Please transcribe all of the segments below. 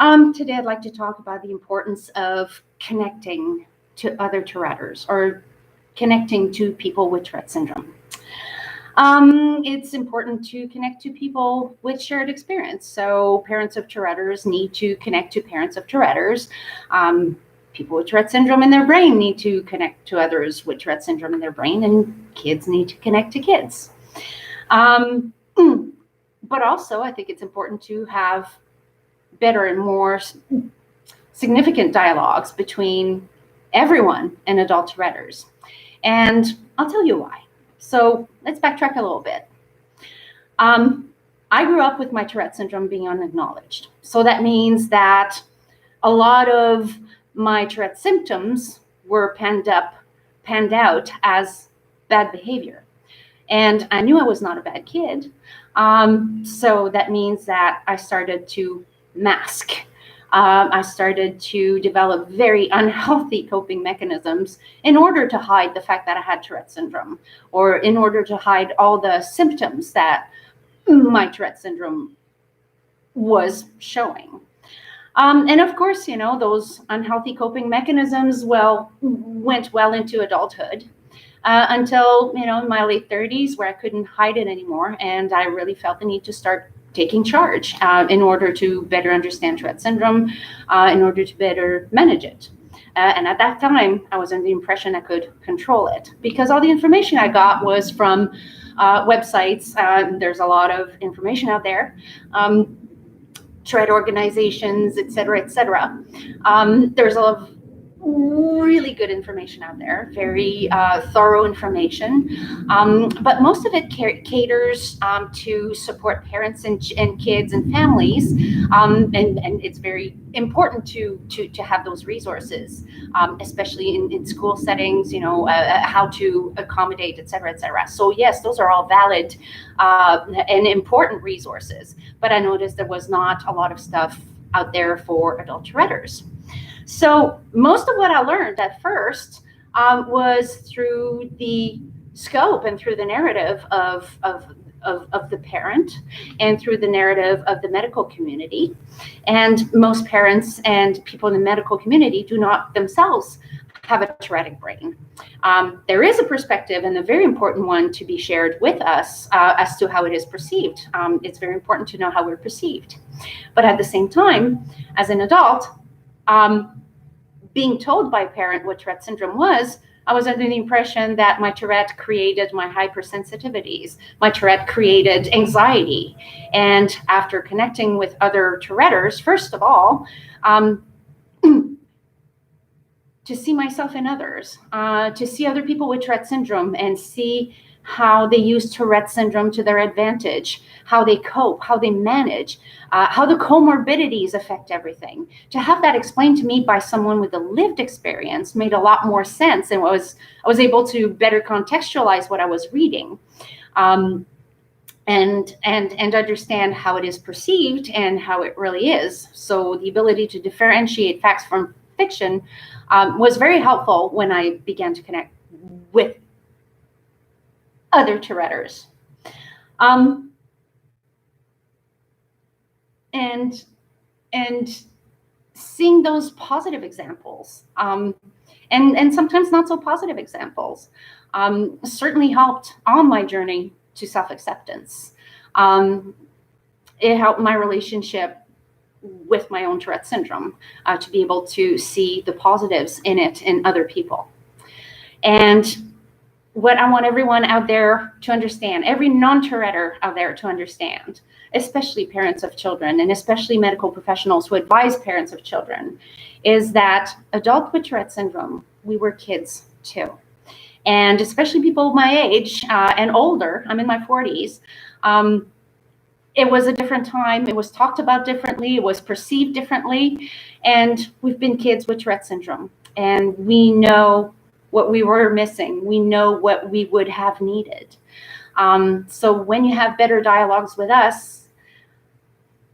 Today I'd like to talk about the importance of connecting to other Touretters or connecting to people with Tourette syndrome. It's important to connect to people with shared experience. So parents of Touretters need to connect to parents of Touretters. People with Tourette syndrome in their brain need to connect to others with Tourette syndrome in their brain, and kids need to connect to kids. But also, I think it's important to have better and more significant dialogues between everyone and adult Touretters. And I'll tell you why. So let's backtrack a little bit. I grew up with my Tourette syndrome being unacknowledged. So that means that a lot of my Tourette symptoms were panned out as bad behavior. And I knew I was not a bad kid. So that means that I started to mask. I started to develop very unhealthy coping mechanisms in order to hide the fact that I had Tourette syndrome, or in order to hide all the symptoms that my Tourette syndrome was showing. And of course, those unhealthy coping mechanisms went well into adulthood until, in my late 30s, where I couldn't hide it anymore. And I really felt the need to start taking charge in order to better understand Tourette syndrome, in order to better manage it. And at that time, I was under the impression I could control it, because all the information I got was from websites. There's a lot of information out there, Tourette organizations, et cetera, et cetera. There's a lot of really good information out there, very thorough information, but most of it caters to support parents and kids and families, and it's very important to have those resources, especially in school settings, how to accommodate, et cetera, et cetera. So yes, those are all valid and important resources, but I noticed there was not a lot of stuff out there for adult Touretters. So most of what I learned at first was through the scope and through the narrative of the parent and through the narrative of the medical community. And most parents and people in the medical community do not themselves have a Tourettic brain. There is a perspective, and a very important one, to be shared with us as to how it is perceived. It's very important to know how we're perceived. But at the same time, as an adult, being told by a parent what Tourette syndrome was, I was under the impression that my Tourette created my hypersensitivities. My Tourette created anxiety. And after connecting with other Touretters, first of all, to see myself in others, to see other people with Tourette syndrome and see how they use Tourette syndrome to their advantage, how they cope, how they manage, how the comorbidities affect everything. To have that explained to me by someone with a lived experience made a lot more sense, and I was able to better contextualize what I was reading, and understand how it is perceived and how it really is. So the ability to differentiate facts from fiction was very helpful when I began to connect with other Touretters. And seeing those positive examples, and sometimes not so positive examples, certainly helped on my journey to self-acceptance. It helped my relationship with my own Tourette syndrome, to be able to see the positives in it in other people. And what I want everyone out there to understand, every non-Touretter out there to understand, especially parents of children and especially medical professionals who advise parents of children, is that adults with Tourette syndrome, we were kids too. And especially people my age and older, I'm in my 40s, it was a different time. It was talked about differently. It was perceived differently. And we've been kids with Tourette syndrome, and we know what we were missing. We know what we would have needed. So when you have better dialogues with us,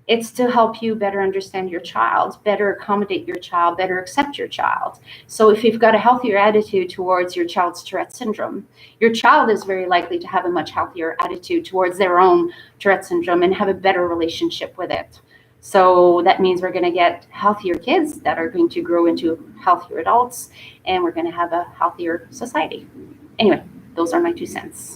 it's to help you better understand your child, better accommodate your child, better accept your child. So if you've got a healthier attitude towards your child's Tourette syndrome, your child is very likely to have a much healthier attitude towards their own Tourette syndrome and have a better relationship with it. So that means we're going to get healthier kids that are going to grow into healthier adults, and we're going to have a healthier society. Anyway, those are my 2 cents.